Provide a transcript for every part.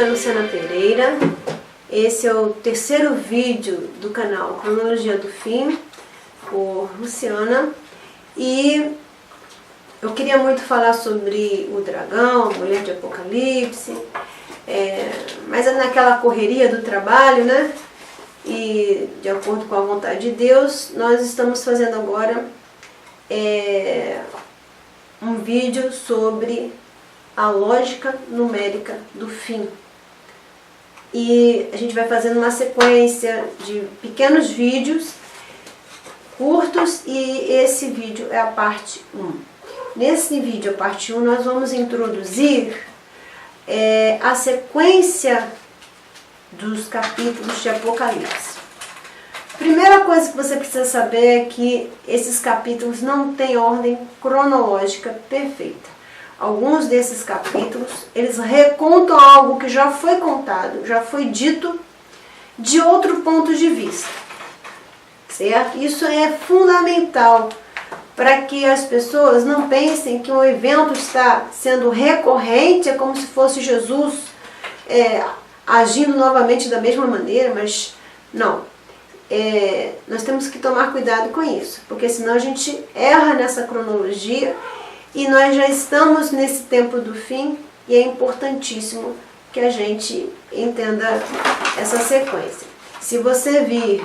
é Luciana Pereira. Esse é o terceiro vídeo do canal Cronologia do Fim, por Luciana. E eu queria muito falar sobre o dragão, a mulher de Apocalipse, mas é naquela correria do trabalho, né? E de acordo com a vontade de Deus, nós estamos fazendo agora um vídeo sobre a lógica numérica do fim. E a gente vai fazendo uma sequência de pequenos vídeos curtos e esse vídeo é a parte 1. Nesse vídeo, a parte 1, nós vamos introduzir a sequência dos capítulos de Apocalipse. Primeira coisa que você precisa saber é que esses capítulos não têm ordem cronológica perfeita. Alguns desses capítulos, eles recontam algo que já foi contado, já foi dito de outro ponto de vista, certo? Isso é fundamental para que as pessoas não pensem que o evento está sendo recorrente, é como se fosse Jesus agindo novamente da mesma maneira, mas não. Nós temos que tomar cuidado com isso, porque senão a gente erra nessa cronologia. E nós já estamos nesse tempo do fim e é importantíssimo que a gente entenda essa sequência. Se você vir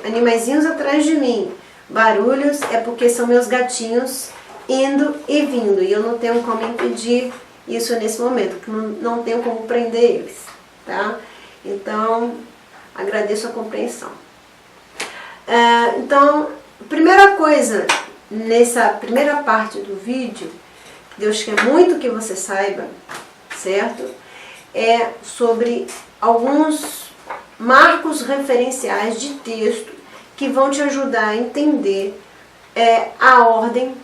animaizinhos atrás de mim, barulhos, é porque são meus gatinhos indo e vindo. E eu não tenho como impedir isso nesse momento, porque não tenho como prender eles, tá? Então, agradeço a compreensão. Então, primeira coisa, nessa primeira parte do vídeo, Deus quer muito que você saiba, certo? É sobre alguns marcos referenciais de texto que vão te ajudar a entender a ordem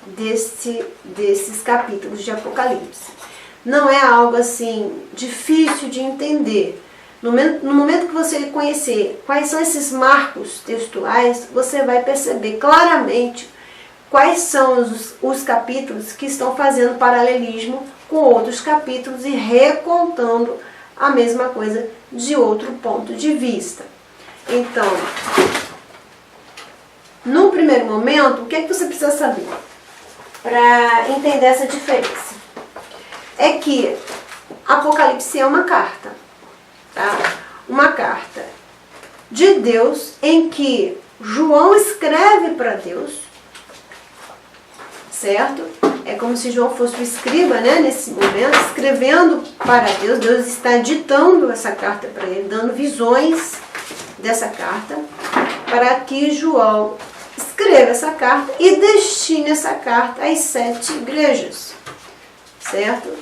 desses capítulos de Apocalipse. Não é algo assim difícil de entender. No momento que você conhecer quais são esses marcos textuais, você vai perceber claramente quais são os capítulos que estão fazendo paralelismo com outros capítulos e recontando a mesma coisa de outro ponto de vista. Então, no primeiro momento, o que é que você precisa saber para entender essa diferença? É que Apocalipse é uma carta, tá? Uma carta de Deus em que João escreve para Deus, certo? É como se João fosse o escriba, né, nesse momento, escrevendo para Deus. Deus está ditando essa carta para ele, dando visões dessa carta, para que João escreva essa carta e destine essa carta às 7 igrejas, certo?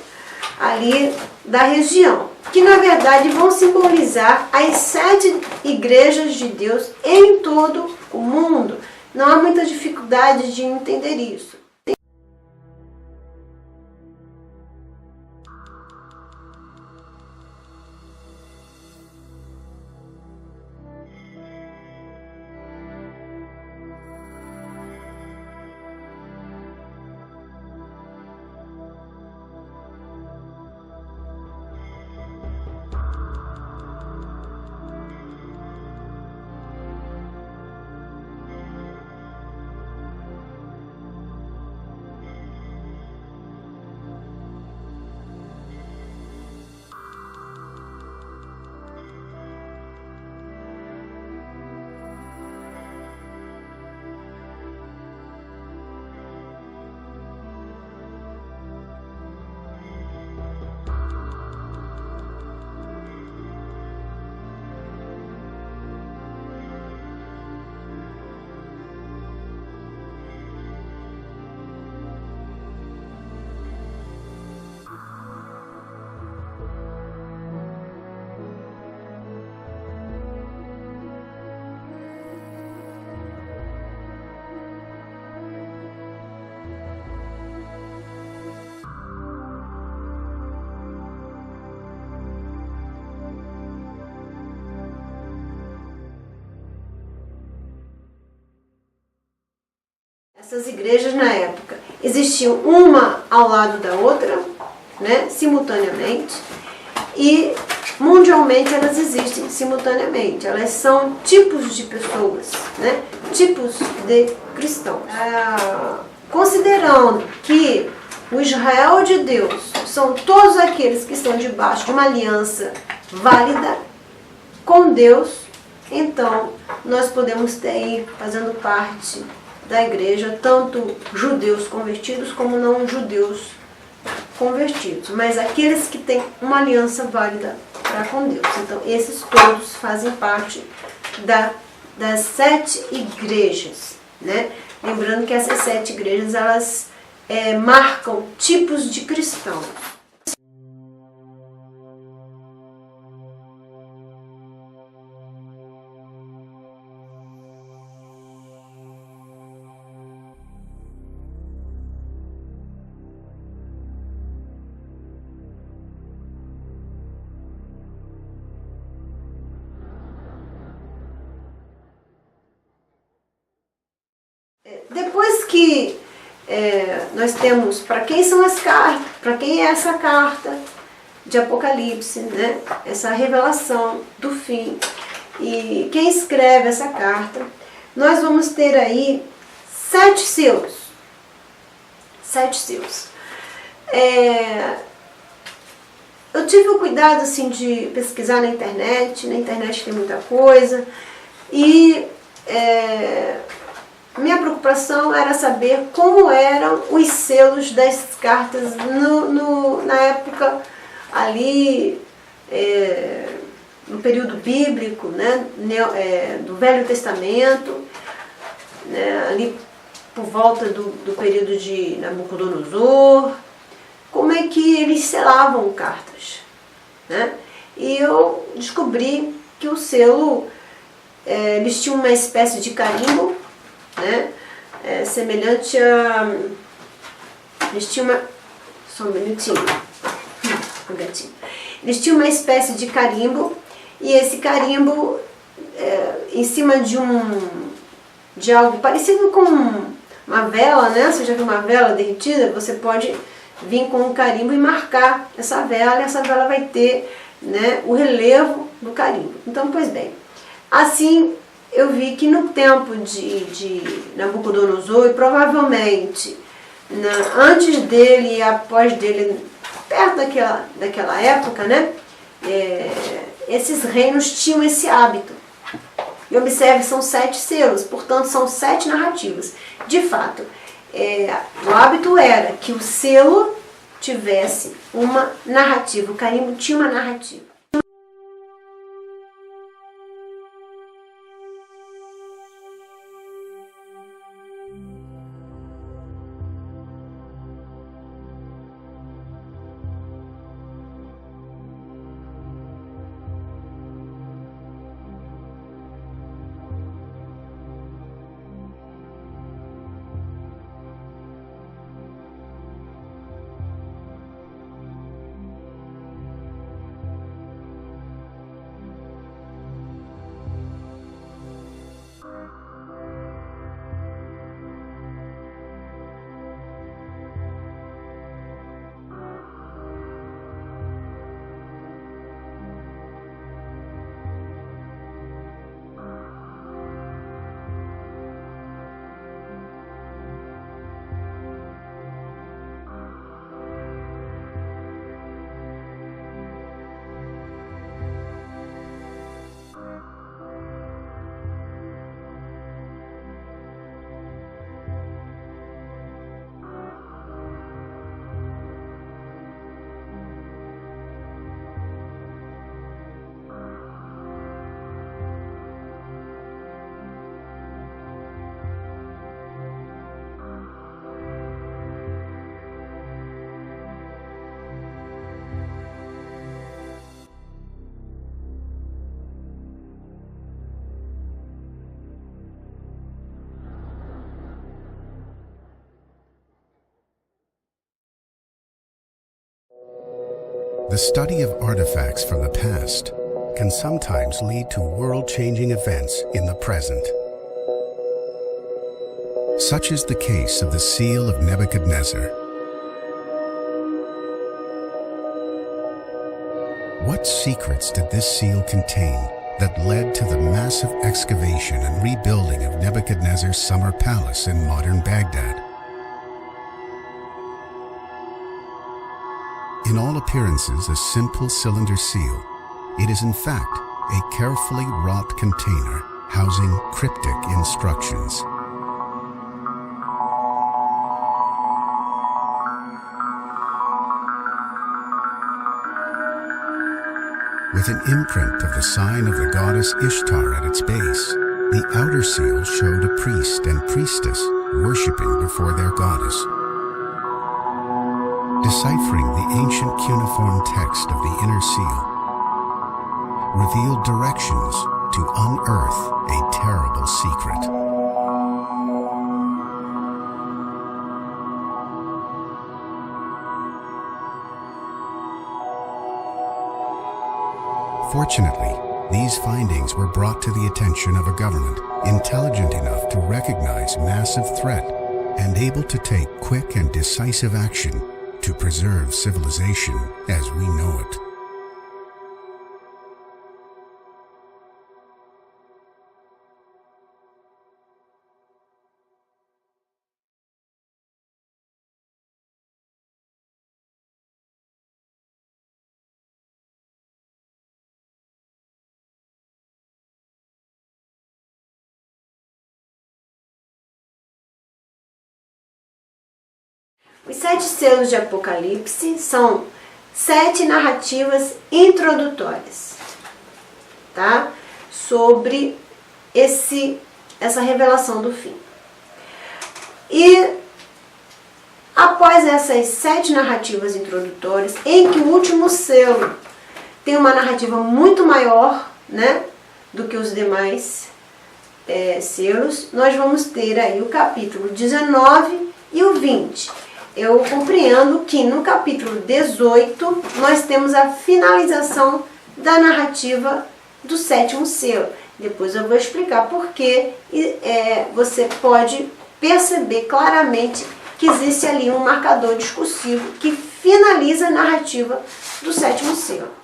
Ali da região, que na verdade vão simbolizar as 7 igrejas de Deus em todo o mundo. Não há muita dificuldade de entender isso. Essas igrejas na época existiam uma ao lado da outra, né, simultaneamente, e mundialmente elas existem simultaneamente. Elas são tipos de pessoas, né? Tipos de cristãos. Considerando que o Israel de Deus são todos aqueles que estão debaixo de uma aliança válida com Deus, então nós podemos ter aí, fazendo parte da igreja, tanto judeus convertidos como não judeus convertidos, mas aqueles que têm uma aliança válida para com Deus. Então esses todos fazem parte das 7 igrejas, né? Lembrando que essas 7 igrejas, elas marcam tipos de cristãos. Depois que nós temos para quem são as cartas, para quem é essa carta de Apocalipse, né? Essa revelação do fim, e quem escreve essa carta, nós vamos ter aí 7 selos. 7 selos. Eu tive o cuidado assim, de pesquisar na internet tem muita coisa, e minha preocupação era saber como eram os selos das cartas na época ali, no período bíblico, né, do Velho Testamento, né, ali por volta do período de Nabucodonosor, como é que eles selavam cartas, né? E eu descobri que o selo, eles tinham uma espécie de carimbo, né? Semelhante a... Eles tinham uma... Só um minutinho. Um gatinho. Eles tinham uma espécie de carimbo, e esse carimbo, em cima de algo parecido com uma vela, né? Você já viu uma vela derretida? Você pode vir com um carimbo e marcar essa vela, e essa vela vai ter, né, o relevo do carimbo. Então, pois bem, assim eu vi que no tempo de Nabucodonosor, e provavelmente antes dele e após dele, perto daquela época, né, esses reinos tinham esse hábito. E observe, são 7 selos, portanto são 7 narrativas. De fato, o hábito era que o selo tivesse uma narrativa, o carimbo tinha uma narrativa. The study of artifacts from the past can sometimes lead to world-changing events in the present. Such is the case of the seal of Nebuchadnezzar. What secrets did this seal contain that led to the massive excavation and rebuilding of Nebuchadnezzar's summer palace in modern Baghdad? In all appearances a simple cylinder seal, it is in fact a carefully wrought container housing cryptic instructions. With an imprint of the sign of the goddess Ishtar at its base, the outer seal showed a priest and priestess worshipping before their goddess. Deciphering the ancient cuneiform text of the inner seal revealed directions to unearth a terrible secret. Fortunately, these findings were brought to the attention of a government intelligent enough to recognize massive threat and able to take quick and decisive action to preserve civilization as we know it. Os 7 selos de Apocalipse são 7 narrativas introdutórias, tá? Sobre essa revelação do fim. E após essas 7 narrativas introdutórias, em que o último selo tem uma narrativa muito maior, né, do que os demais selos, nós vamos ter aí o capítulo 19 e o 20. Eu compreendo que no capítulo 18 nós temos a finalização da narrativa do 7º selo. Depois eu vou explicar por quê, você pode perceber claramente que existe ali um marcador discursivo que finaliza a narrativa do 7º selo.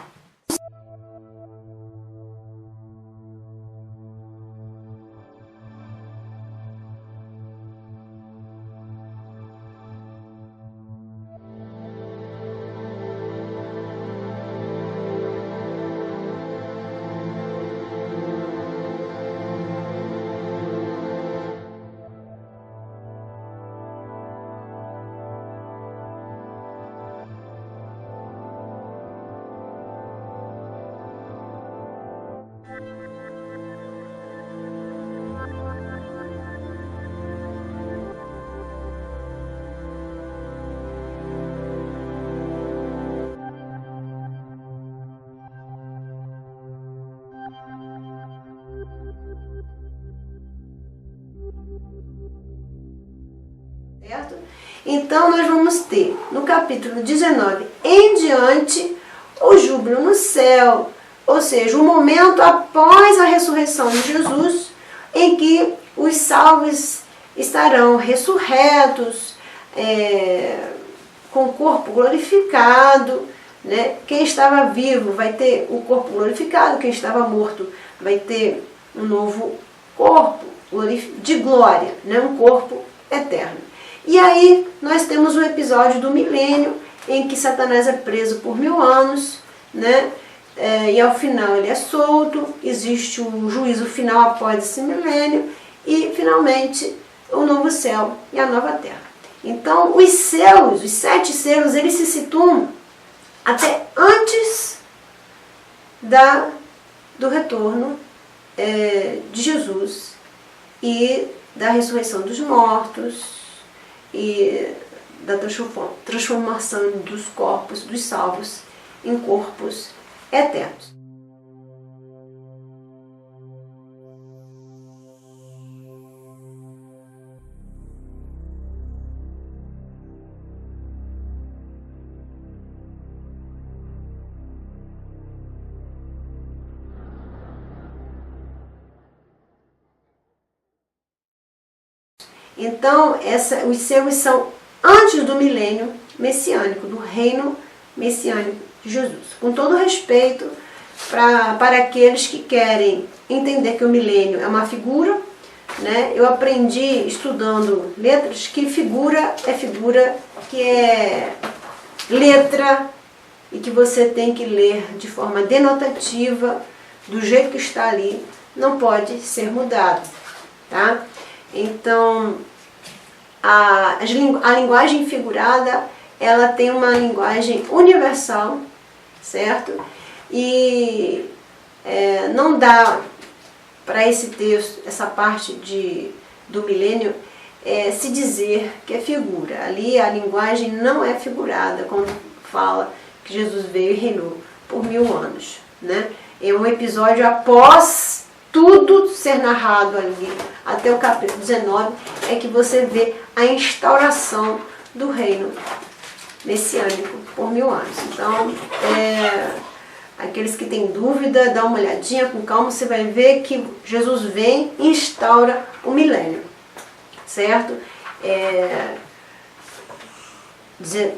Certo? Então nós vamos ter no capítulo 19 em diante o júbilo no céu, ou seja, o momento após a ressurreição de Jesus, em que os salvos estarão ressurretos, com o corpo glorificado, né? Quem estava vivo vai ter o corpo glorificado, quem estava morto vai ter um novo corpo de glória, né? Um corpo eterno. E aí nós temos o episódio do milênio, em que Satanás é preso por 1000 anos, né? E ao final ele é solto, existe um juízo final após esse milênio e finalmente o novo céu e a nova terra. Então os selos, os 7 selos, eles se situam até antes do retorno de Jesus e da ressurreição dos mortos e da transformação dos corpos dos salvos em corpos eternos. Então, os selos são antes do milênio messiânico, do reino messiânico de Jesus. Com todo respeito para aqueles que querem entender que o milênio é uma figura, né? Eu aprendi estudando letras que figura que é letra e que você tem que ler de forma denotativa, do jeito que está ali, não pode ser mudado, tá? Então, a linguagem figurada, ela tem uma linguagem universal, certo? E não dá para esse texto, essa parte do milênio, se dizer que é figura. Ali a linguagem não é figurada, quando fala que Jesus veio e reinou por 1000 anos, né? É um episódio após tudo ser narrado ali, até o capítulo 19, é que você vê a instauração do reino messiânico por 1000 anos. Então, aqueles que têm dúvida, dá uma olhadinha com calma, você vai ver que Jesus vem e instaura o milênio, certo?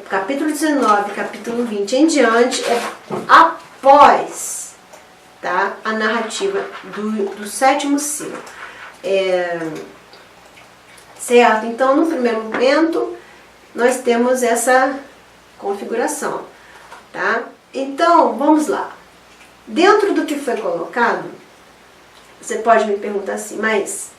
Capítulo 19, capítulo 20 em diante, é após, tá, a narrativa do 7º selo. Certo? Então, no primeiro momento, nós temos essa configuração, tá? Então, vamos lá. Dentro do que foi colocado, você pode me perguntar assim, mas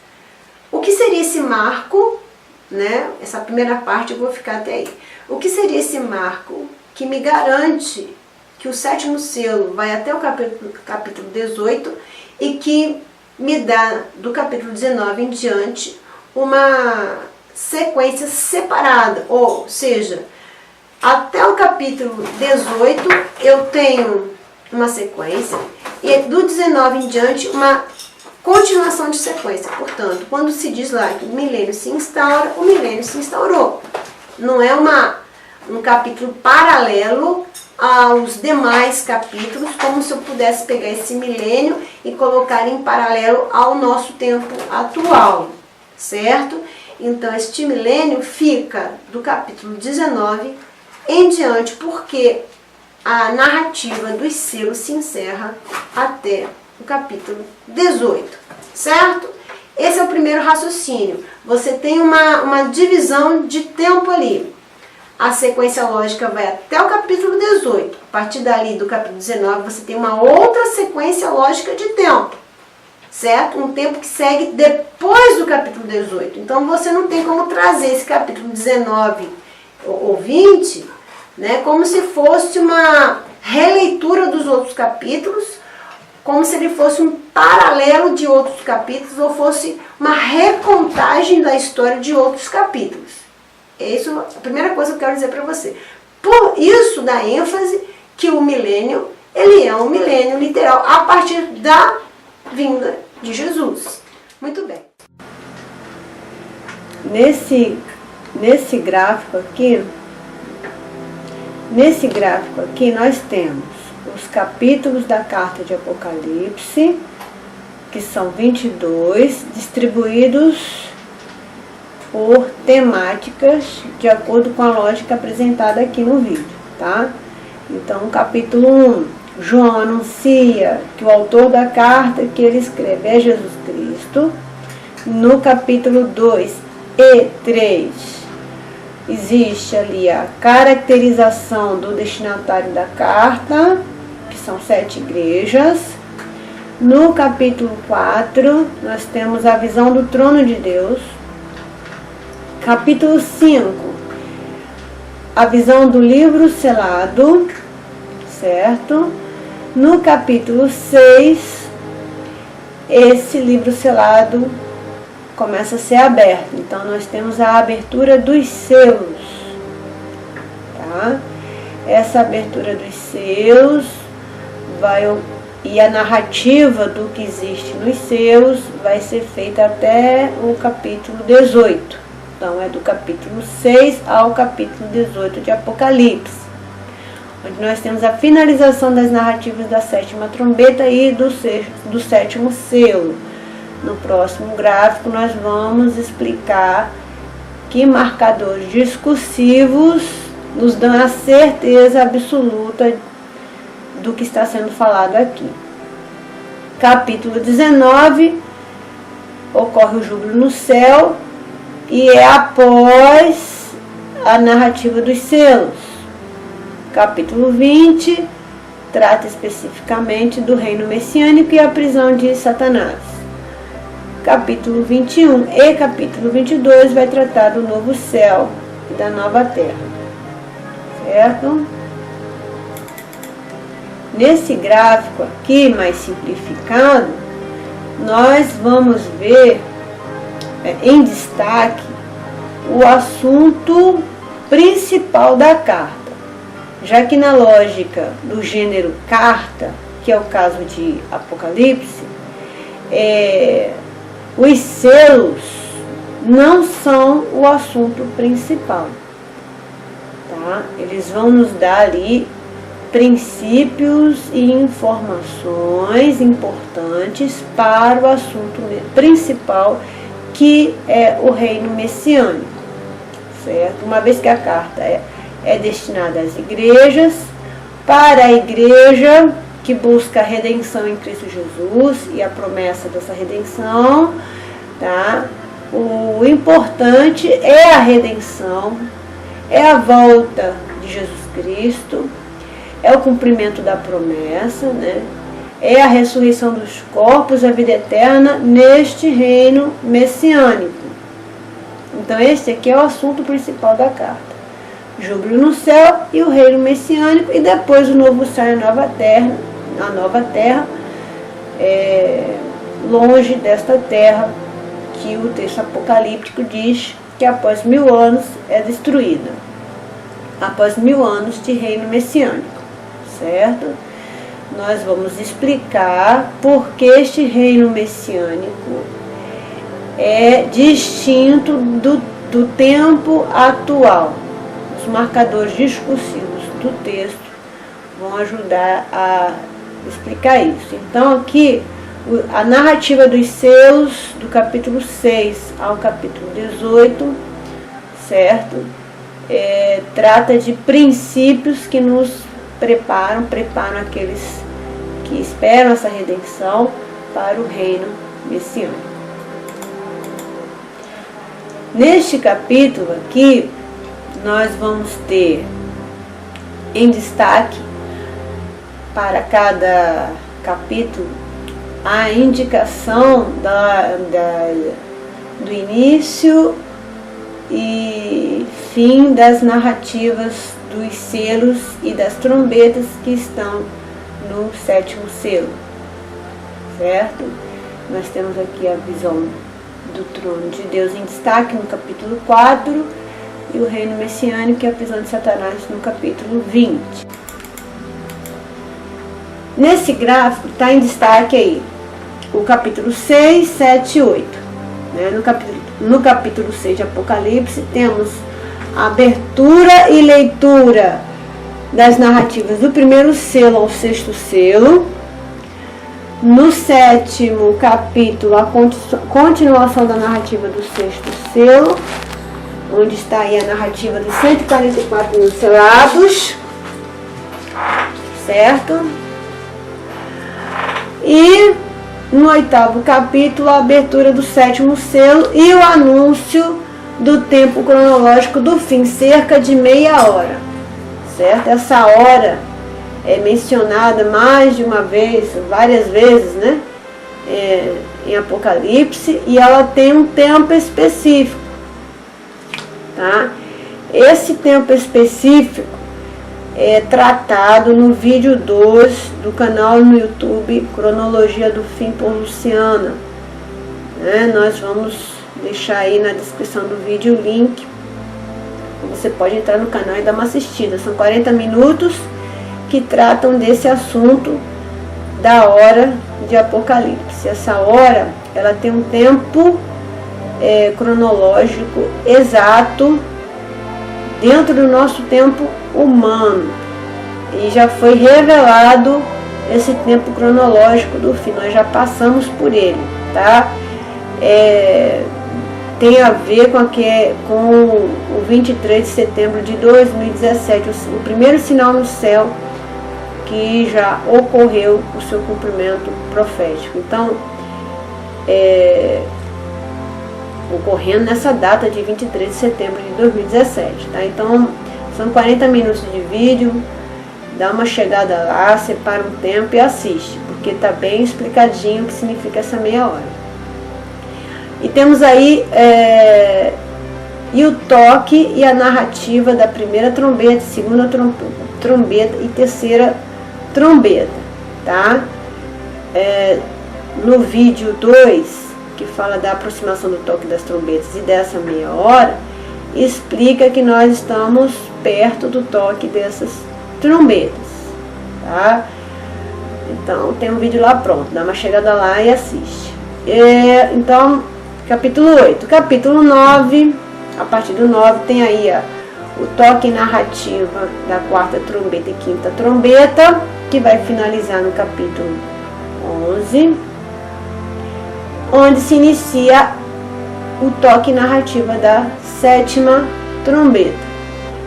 o que seria esse marco, né? Essa primeira parte eu vou ficar até aí. O que seria esse marco que me garante que o 7º selo vai até o capítulo 18 e que me dá do capítulo 19 em diante uma sequência separada, ou seja, até o capítulo 18 eu tenho uma sequência e do 19 em diante uma continuação de sequência. Portanto, quando se diz lá que o milênio se instaura, o milênio se instaurou. Não é um capítulo paralelo aos demais capítulos, como se eu pudesse pegar esse milênio e colocar em paralelo ao nosso tempo atual, certo? Então, este milênio fica do capítulo 19 em diante, porque a narrativa dos selos se encerra até o capítulo 18, certo? Esse é o primeiro raciocínio. Você tem uma divisão de tempo ali. A sequência lógica vai até o capítulo 18. A partir dali, do capítulo 19, você tem uma outra sequência lógica de tempo, certo? Um tempo que segue depois do capítulo 18. Então, você não tem como trazer esse capítulo 19 ou 20, né, como se fosse uma releitura dos outros capítulos, como se ele fosse um paralelo de outros capítulos ou fosse uma recontagem da história de outros capítulos. Isso é a primeira coisa que eu quero dizer para você. Por isso dá ênfase que o milênio, ele é um milênio literal a partir da vinda de Jesus. Muito bem. Nesse gráfico aqui nós temos os capítulos da carta de Apocalipse, que são 22, distribuídos por temáticas, de acordo com a lógica apresentada aqui no vídeo, tá? Então, capítulo 1, João anuncia que o autor da carta que ele escreve é Jesus Cristo. No capítulo 2 e 3, existe ali a caracterização do destinatário da carta, que são 7 igrejas. No capítulo 4, nós temos a visão do trono de Deus. Capítulo 5, a visão do livro selado, certo? No capítulo 6, esse livro selado começa a ser aberto. Então, nós temos a abertura dos selos, tá? Essa abertura dos selos e a narrativa do que existe nos selos vai ser feita até o capítulo 18. Então, é do capítulo 6 ao capítulo 18 de Apocalipse, onde nós temos a finalização das narrativas da 7ª trombeta e do 7º selo. No próximo gráfico, nós vamos explicar que marcadores discursivos nos dão a certeza absoluta do que está sendo falado aqui. Capítulo 19, ocorre o júbilo no céu e é após a narrativa dos selos. Capítulo 20 trata especificamente do reino messiânico e a prisão de Satanás. Capítulo 21 e capítulo 22 vai tratar do novo céu e da nova terra. Certo? Nesse gráfico aqui, mais simplificado, nós vamos ver em destaque o assunto principal da carta. Já que na lógica do gênero carta, que é o caso de Apocalipse, os selos não são o assunto principal. Tá? Eles vão nos dar ali princípios e informações importantes para o assunto principal, que é o reino messiânico. Certo? Uma vez que a carta é destinada às igrejas, para a igreja que busca a redenção em Cristo Jesus e a promessa dessa redenção, tá? O importante é a redenção, é a volta de Jesus Cristo, é o cumprimento da promessa, né? É a ressurreição dos corpos, a vida eterna neste reino messiânico. Então esse aqui é o assunto principal da carta. Júbilo no céu e o reino messiânico, e depois o novo céu e a nova terra, longe desta terra que o texto apocalíptico diz que após 1000 anos é destruída, após 1000 anos de reino messiânico, certo? Nós vamos explicar por que este reino messiânico é distinto do tempo atual. Os marcadores discursivos do texto vão ajudar a explicar isso. Então aqui, a narrativa dos selos, do capítulo 6 ao capítulo 18, certo? Trata de princípios que nos preparam aqueles que esperam essa redenção para o reino messiânico. Neste capítulo aqui, nós vamos ter em destaque para cada capítulo a indicação do início e fim das narrativas dos selos e das trombetas que estão no 7º selo, certo? Nós temos aqui a visão do trono de Deus em destaque no capítulo 4 e o reino messiânico e a prisão de Satanás no capítulo 20. Nesse gráfico está em destaque aí o capítulo 6, 7 e 8. Né? No capítulo 6 de Apocalipse temos a abertura e leitura das narrativas do 1º selo ao 6º selo. No 7º capítulo, a continuação da narrativa do 6º selo, onde está aí a narrativa dos 144 mil selados, certo? E no 8º capítulo, a abertura do 7º selo e o anúncio do tempo cronológico do fim, cerca de meia hora, certo? Essa hora é mencionada mais de uma vez, várias vezes, né? Em Apocalipse, e ela tem um tempo específico, tá? Esse tempo específico é tratado no vídeo 2 do canal no YouTube Cronologia do Fim por Luciana, né? Nós vamos deixar aí na descrição do vídeo o link. Você pode entrar no canal e dar uma assistida. São 40 minutos que tratam desse assunto da hora de Apocalipse. Essa hora, ela tem um tempo cronológico exato dentro do nosso tempo humano, e já foi revelado esse tempo cronológico do fim. Nós já passamos por ele, tá? Tem a ver com o 23 de setembro de 2017, o primeiro sinal no céu que já ocorreu o seu cumprimento profético. Então, ocorrendo nessa data de 23 de setembro de 2017, tá? Então, são 40 minutos de vídeo, dá uma chegada lá, separa um tempo e assiste, porque tá bem explicadinho o que significa essa meia hora. E temos aí e o toque e a narrativa da primeira trombeta, segunda trombeta e terceira trombeta, tá? No vídeo 2, que fala da aproximação do toque das trombetas e dessa meia hora, explica que nós estamos perto do toque dessas trombetas, tá? Então tem um vídeo lá pronto, dá uma chegada lá e assiste. Então, capítulo 8. Capítulo 9, a partir do 9 tem aí o toque narrativa da quarta trombeta e quinta trombeta, que vai finalizar no capítulo 11, onde se inicia o toque narrativa da sétima trombeta,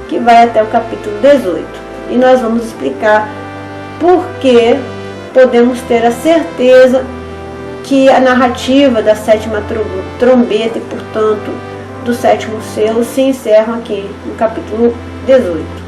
que vai até o capítulo 18. E nós vamos explicar por que podemos ter a certeza que a narrativa da sétima trombeta e, portanto, do sétimo selo se encerram aqui no capítulo 18.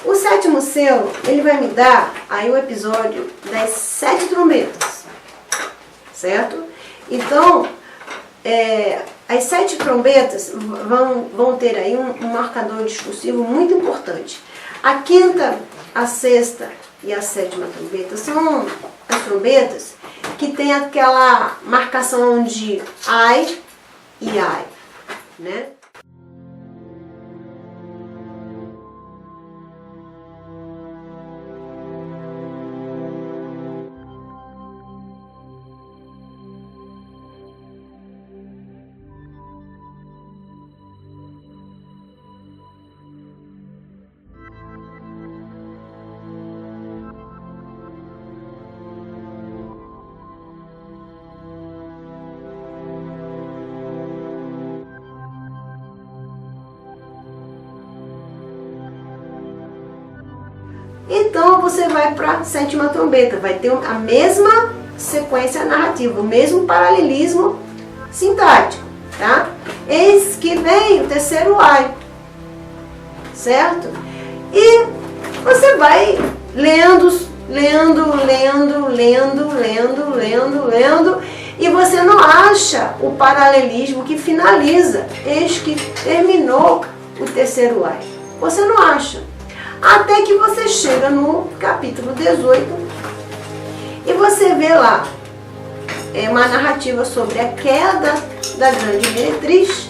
O sétimo selo, ele vai me dar aí o episódio das 7 trombetas, certo? Então, as 7 trombetas vão ter aí um marcador discursivo muito importante. A quinta, a sexta e a sétima trombeta são as trombetas que tem aquela marcação de ai e ai, né? Então você vai para a sétima trombeta, vai ter a mesma sequência narrativa, o mesmo paralelismo sintático, tá? Eis que vem o terceiro ai, certo? E você vai lendo, e você não acha o paralelismo que finaliza, eis que terminou o terceiro ai. Você não acha. Até que você chega no capítulo 18 e você vê lá uma narrativa sobre a queda da grande meretriz,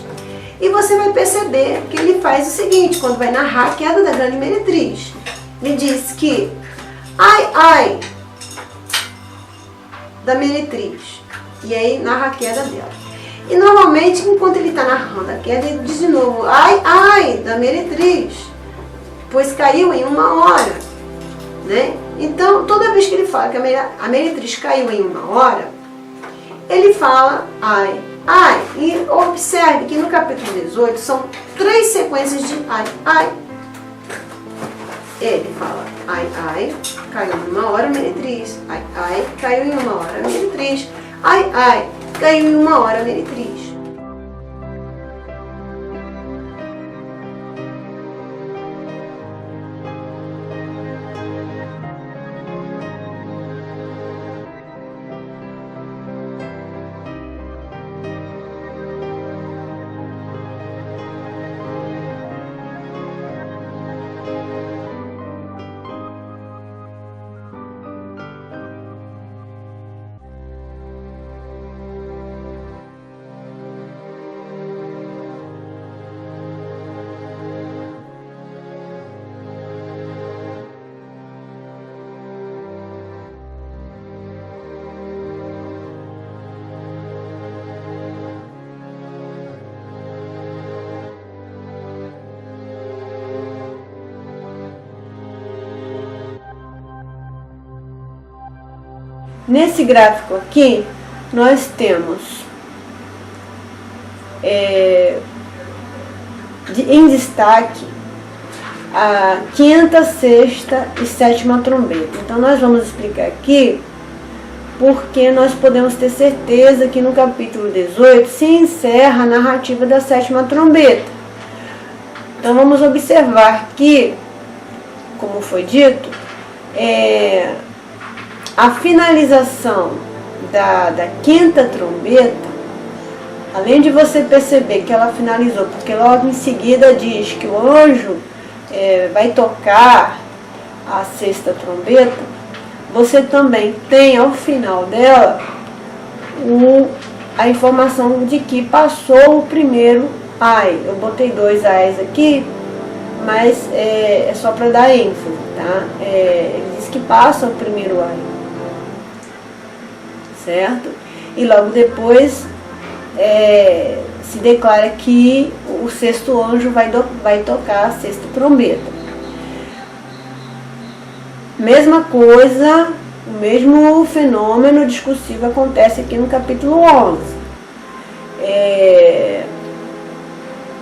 e você vai perceber que ele faz o seguinte, quando vai narrar a queda da grande meretriz. Ele diz que ai da meretriz, e aí narra a queda dela. E normalmente, enquanto ele está narrando a queda, ele diz de novo ai da meretriz, pois caiu em 1 hora, né? Então, toda vez que ele fala que a meretriz caiu em 1 hora, ele fala ai. E observe que no capítulo 18 são 3 sequências de ai. Ele fala ai, caiu em 1 hora a meretriz, ai, caiu em 1 hora a meretriz, ai, caiu em 1 hora a meretriz. Nesse gráfico aqui, nós temos em destaque a quinta, sexta e sétima trombeta. Então nós vamos explicar aqui porque nós podemos ter certeza que no capítulo 18 se encerra a narrativa da sétima trombeta. Então vamos observar que, como foi dito, a finalização da quinta trombeta, além de você perceber que ela finalizou, porque logo em seguida diz que o anjo vai tocar a sexta trombeta, você também tem ao final dela a informação de que passou o primeiro ai. Eu botei 2 ais aqui, mas é só para dar ênfase, tá? Ele diz que passa o primeiro ai, certo? E logo depois se declara que o sexto anjo vai tocar a sexta trombeta. Mesma coisa, o mesmo fenômeno discursivo acontece aqui no capítulo 11.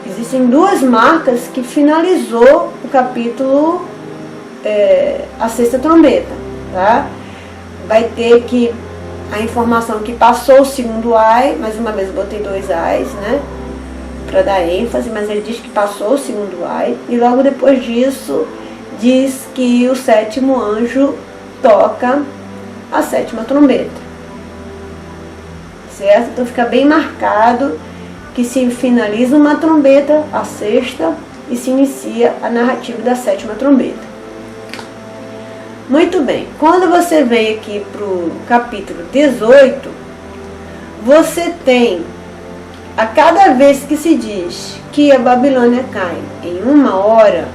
Existem 2 marcas que finalizou o capítulo, a sexta trombeta, tá? Vai ter que a informação que passou o segundo ai, mais uma vez eu botei 2 ais, né, para dar ênfase, mas ele diz que passou o segundo ai, e logo depois disso diz que o sétimo anjo toca a sétima trombeta, certo? Então fica bem marcado que se finaliza uma trombeta, a sexta, e se inicia a narrativa da sétima trombeta. Muito bem, quando você vem aqui para o capítulo 18, você tem, a cada vez que se diz que a Babilônia cai em 1 hora,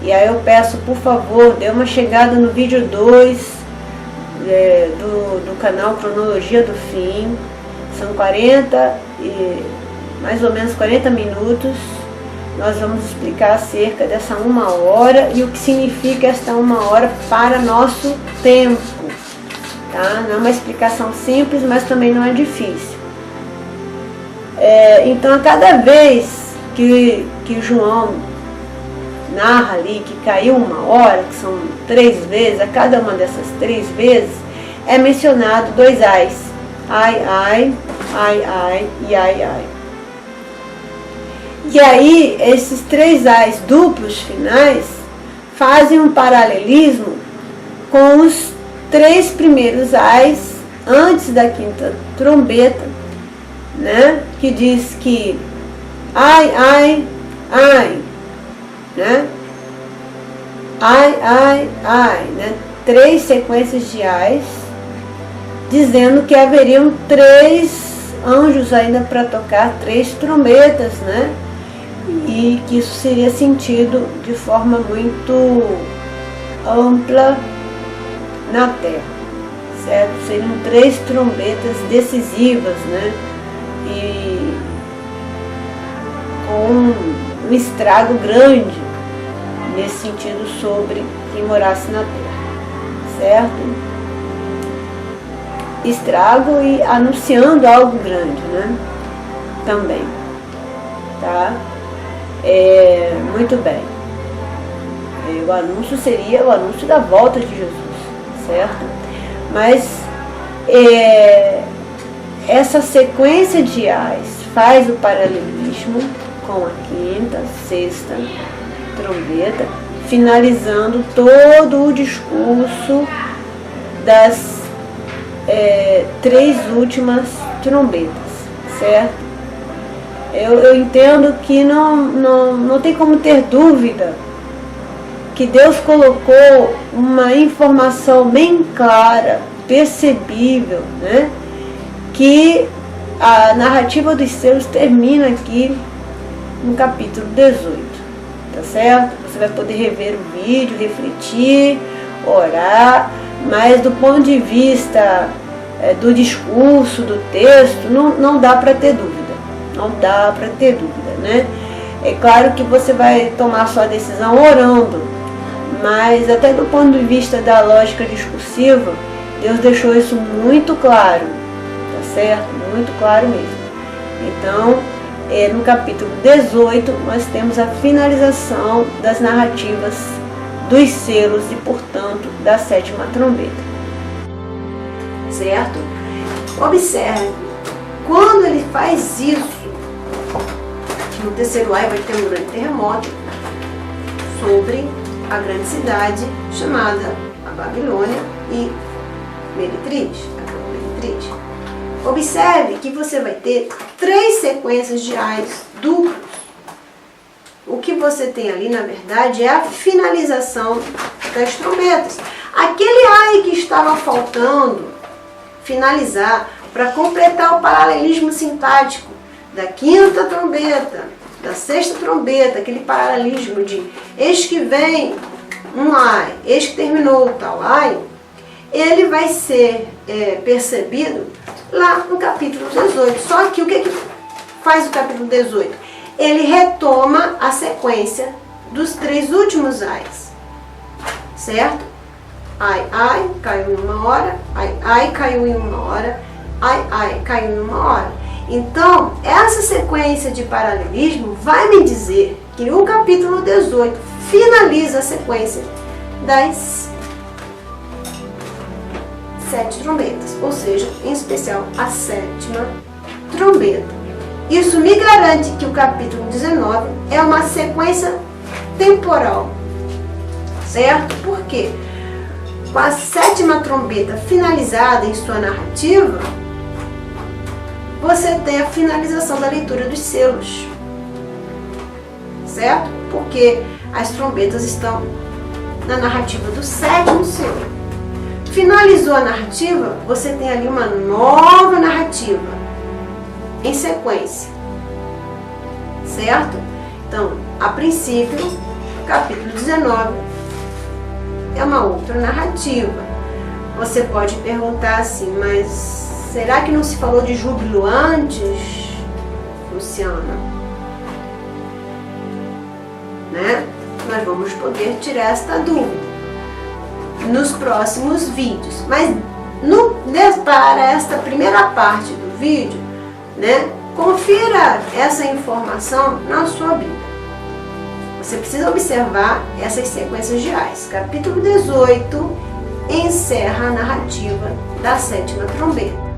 e aí eu peço, por favor, dê uma chegada no vídeo 2 do canal Cronologia do Fim, são mais ou menos 40 minutos, nós vamos explicar acerca dessa 1 hora e o que significa esta 1 hora para nosso tempo, tá? Não é uma explicação simples, mas também não é difícil. Então, a cada vez que João narra ali que caiu 1 hora, que são 3 vezes, a cada uma dessas 3 vezes é mencionado 2 ais. Ai, ai, ai, ai e ai, ai. E aí, esses 3 ais duplos finais fazem um paralelismo com os 3 primeiros ais antes da quinta trombeta, né? Que diz que ai, ai, ai, né? Ai, ai, ai, né? 3 sequências de ais, dizendo que haveriam 3 anjos ainda para tocar 3 trombetas, né? E que isso seria sentido de forma muito ampla na Terra, certo? Seriam 3 trombetas decisivas, né? E com um estrago grande nesse sentido sobre quem morasse na Terra, certo? Estrago e anunciando algo grande, né? Também, tá? Muito bem. O anúncio seria o anúncio da volta de Jesus, certo? Mas essa sequência de ais faz o paralelismo com a quinta, sexta trombeta, finalizando todo o discurso das 3 últimas trombetas, certo? Eu entendo que não tem como ter dúvida que Deus colocou uma informação bem clara, percebível, né? Que a narrativa dos selos termina aqui no capítulo 18, tá certo? Você vai poder rever o vídeo, refletir, orar, mas do ponto de vista do discurso, do texto, não dá para ter dúvida. Não dá para ter dúvida, né? É claro que você vai tomar sua decisão orando, mas até do ponto de vista da lógica discursiva, Deus deixou isso muito claro, tá certo? Muito claro mesmo. Então, no capítulo 18, nós temos a finalização das narrativas dos selos e, portanto, da 7ª trombeta. Certo? Observe, quando ele faz isso, no terceiro ai vai ter um grande terremoto sobre a grande cidade chamada a Babilônia e Meretriz. Observe que você vai ter 3 sequências de ais duplos. O que você tem ali, na verdade, é a finalização das trombetas. Aquele ai que estava faltando finalizar para completar o paralelismo sintático da 5ª trombeta, da 6ª trombeta, aquele paralelismo de eis que vem um ai, eis que terminou o tal ai, ele vai ser percebido lá no capítulo 18. Só que o que faz o capítulo 18? Ele retoma a sequência dos 3 últimos ais, certo? Ai, ai, caiu em 1 hora, ai, ai, caiu em 1 hora, ai, ai, caiu em 1 hora. Então, essa sequência de paralelismo vai me dizer que o capítulo 18 finaliza a sequência das 7 trombetas, ou seja, em especial a 7ª trombeta. Isso me garante que o capítulo 19 é uma sequência temporal, certo? Por quê? Com a 7ª trombeta finalizada em sua narrativa, você tem a finalização da leitura dos selos, certo? Porque as trombetas estão na narrativa do 7º selo. Finalizou a narrativa, você tem ali uma nova narrativa em sequência, certo? Então, a princípio, capítulo 19 é uma outra narrativa. Você pode perguntar assim, mas será que não se falou de júbilo antes, Luciana? Né? Nós vamos poder tirar esta dúvida nos próximos vídeos. Mas para esta primeira parte do vídeo, né, confira essa informação na sua Bíblia. Você precisa observar essas sequências de ais. Capítulo 18 encerra a narrativa da 7ª trombeta.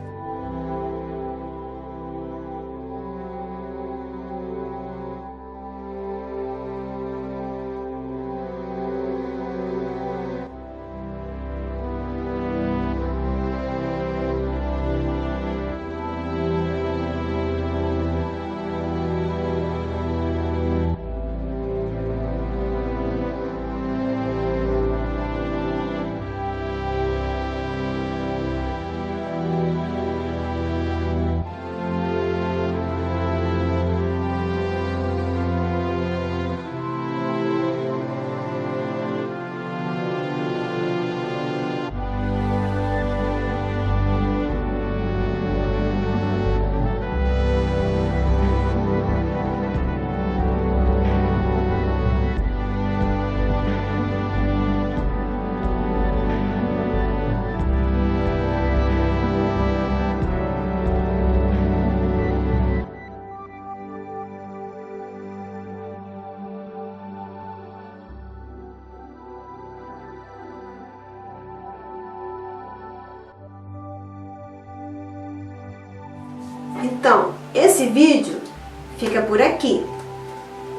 Então, esse vídeo fica por aqui.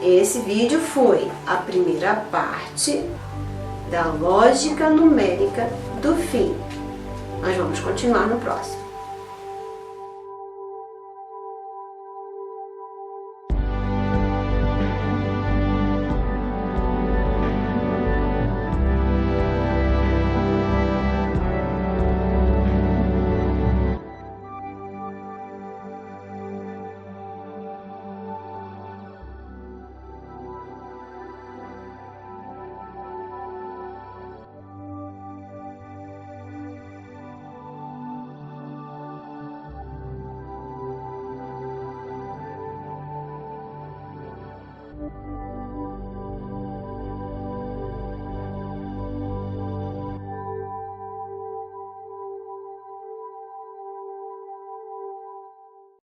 Esse vídeo foi a primeira parte da lógica numérica do fim. Nós vamos continuar no próximo.